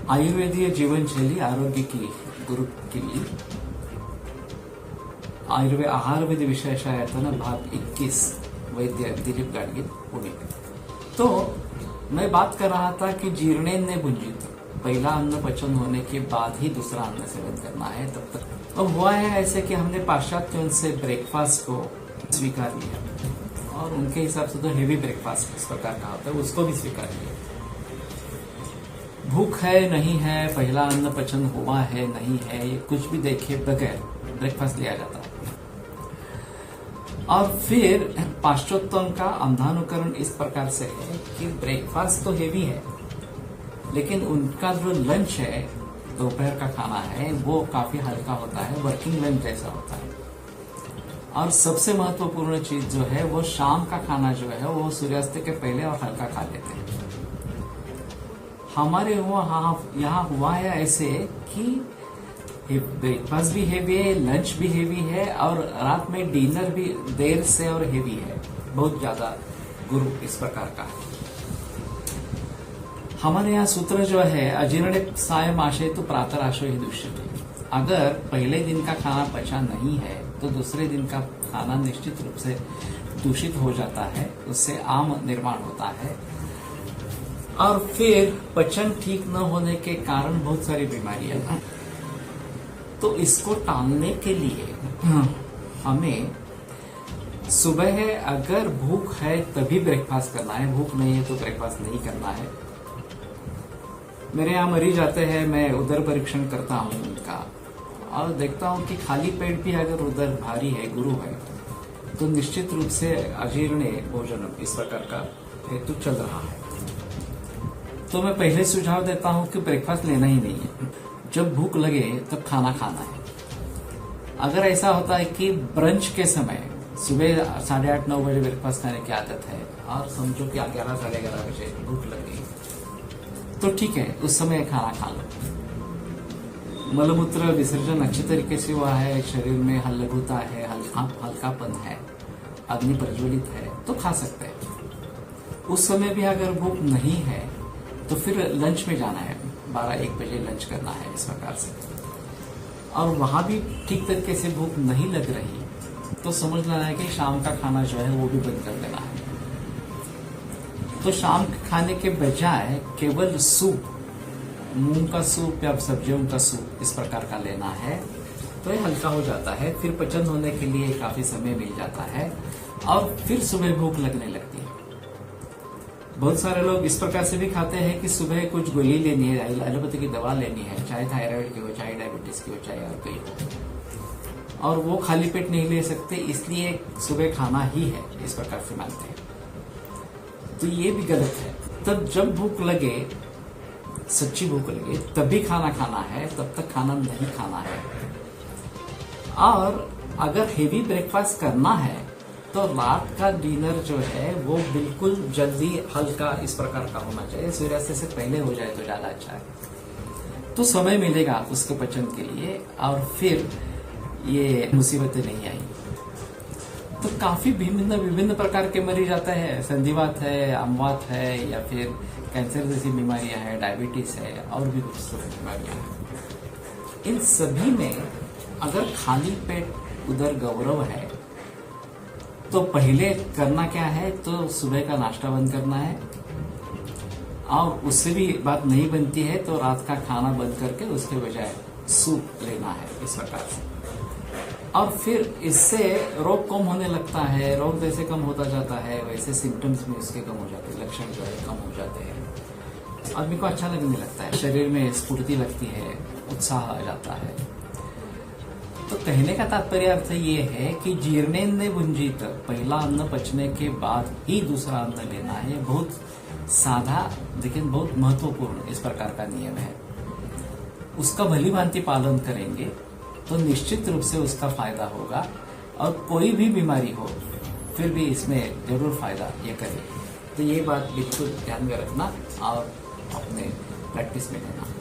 आयुर्वेदीय जीवन शैली आरोग्य की गुरु के लिए आयुर्वेद आहारविधि विशेषायतन भाग 21 वैद्य दिलीप गाडगे पुणे। तो मैं बात कर रहा था कि जीर्णेन ने भुंजित, पहला अन्न पचन होने के बाद ही दूसरा अन्न सेवन करना है। तब तक अब हुआ है ऐसे कि हमने पाश्चात्यों से ब्रेकफास्ट को स्वीकार लिया और उनके हिसाब से तो हेवी ब्रेकफास्ट इस प्रकार का होता है, उसको भी स्वीकार लिया। भूख है नहीं है, पहला अन्न पचन हुआ है नहीं है, ये कुछ भी देखे बगैर ब्रेकफास्ट लिया जाता है। और फिर पाश्चात्यों का अंधानुकरण इस प्रकार से है कि ब्रेकफास्ट तो हेवी है, लेकिन उनका जो लंच है, दोपहर का खाना है, वो काफी हल्का होता है, वर्किंग लंच जैसा होता है। और सबसे महत्वपूर्ण चीज जो है वो शाम का खाना जो है वो सूर्यास्त के पहले और हल्का खा लेते हैं। हमारे यहाँ हुआ है ऐसे कि ब्रेकफास्ट भी हेवी है, लंच भी हेवी है और रात में डिनर भी देर से और हेवी है, बहुत ज्यादा गुरु इस प्रकार का है। हमारे यहाँ सूत्र जो है अजीर्णे सायं आशय तो प्रातराशो ही दूषित। अगर पहले दिन का खाना पचा नहीं है तो दूसरे दिन का खाना निश्चित रूप से दूषित हो जाता है, उससे आम निर्माण होता है और फिर पचन ठीक न होने के कारण बहुत सारी बीमारियां हैं। तो इसको टालने के लिए हमें सुबह है, अगर भूख है तभी ब्रेकफास्ट करना है, भूख नहीं है तो ब्रेकफास्ट नहीं करना है। मेरे यहाँ मरीज आते हैं, मैं उदर परीक्षण करता हूँ उनका और देखता हूँ कि खाली पेट भी अगर उदर भारी है, गुरु है, तो निश्चित रूप से अजीर्ण भोजन इस प्रकार का हेतु चल रहा है। तो मैं पहले सुझाव देता हूँ कि ब्रेकफास्ट लेना ही नहीं है, जब भूख लगे तब खाना खाना है। अगर ऐसा होता है कि ब्रंच के समय सुबह 8:30-9 बजे ब्रेकफास्ट खाने की आदत है और समझो कि 11 साढ़े 11 बजे भूख लगी, तो ठीक है, उस समय खाना खा लो। मलमूत्र विसर्जन अच्छे तरीके से हुआ है, शरीर में हल्लघुता है, हल्कापन है, अग्नि प्रज्वलित है, तो खा सकते हैं। उस समय भी अगर भूख नहीं है तो फिर लंच में जाना है, 12-1 बजे लंच करना है इस प्रकार से। और वहां भी ठीक तरीके से भूख नहीं लग रही तो समझ लेना है कि शाम का खाना जो है वो भी बंद कर देना है। तो शाम के खाने के बजाय केवल सूप, मूंग का सूप या सब्जियों का सूप इस प्रकार का लेना है, तो ये हल्का हो जाता है, फिर पचन होने के लिए काफी समय मिल जाता है और फिर सुबह भूख लगने लगती है। बहुत सारे लोग इस प्रकार से भी खाते हैं कि सुबह कुछ गोली लेनी है, एलोपैथी की दवा लेनी है, चाहे थायराइड की हो, चाहे डायबिटीज की हो, चाहे और कोई हो, और वो खाली पेट नहीं ले सकते, इसलिए सुबह खाना ही है इस प्रकार से मानते हैं। तो ये भी गलत है। तब जब भूख लगे, सच्ची भूख लगे, तभी खाना खाना है, तब तक खाना नहीं खाना है। और अगर हेवी ब्रेकफास्ट करना है तो रात का डिनर जो है वो बिल्कुल जल्दी हल्का इस प्रकार का होना चाहिए, सूर्यास्त से पहले हो जाए तो ज्यादा अच्छा है, तो समय मिलेगा उसके पचन के लिए और फिर ये मुसीबतें नहीं आएंगी। तो काफी विभिन्न प्रकार के मरीज आते हैं, संधिवात है, अम्वात है, या फिर कैंसर जैसी बीमारियां हैं, डायबिटीज है और भी कुछ बीमारियां हैं। इन सभी में अगर खाली पेट उदर गौरव है तो पहले करना क्या है, तो सुबह का नाश्ता बंद करना है और उससे भी बात नहीं बनती है तो रात का खाना बंद करके उसके बजाय सूप लेना है इस प्रकार से। और फिर इससे रोग कम होने लगता है, रोग जैसे कम होता जाता है वैसे सिम्टम्स भी उसके कम हो जाते हैं, लक्षण जो है कम हो जाते हैं, आदमी को अच्छा लगने लगता है, शरीर में स्फूर्ति लगती है, उत्साह आ जाता है। तो कहने का तात्पर्य अर्थ ये है कि जीर्णेन ने भुंजित, पहला अन्न पचने के बाद ही दूसरा अन्न लेना है। बहुत सादा लेकिन बहुत महत्वपूर्ण इस प्रकार का नियम है। उसका भली भांति पालन करेंगे तो निश्चित रूप से उसका फायदा होगा और कोई भी बीमारी हो फिर भी इसमें जरूर फायदा ये करे। तो ये बात बिल्कुल ध्यान में रखना और अपने प्रैक्टिस में लेना।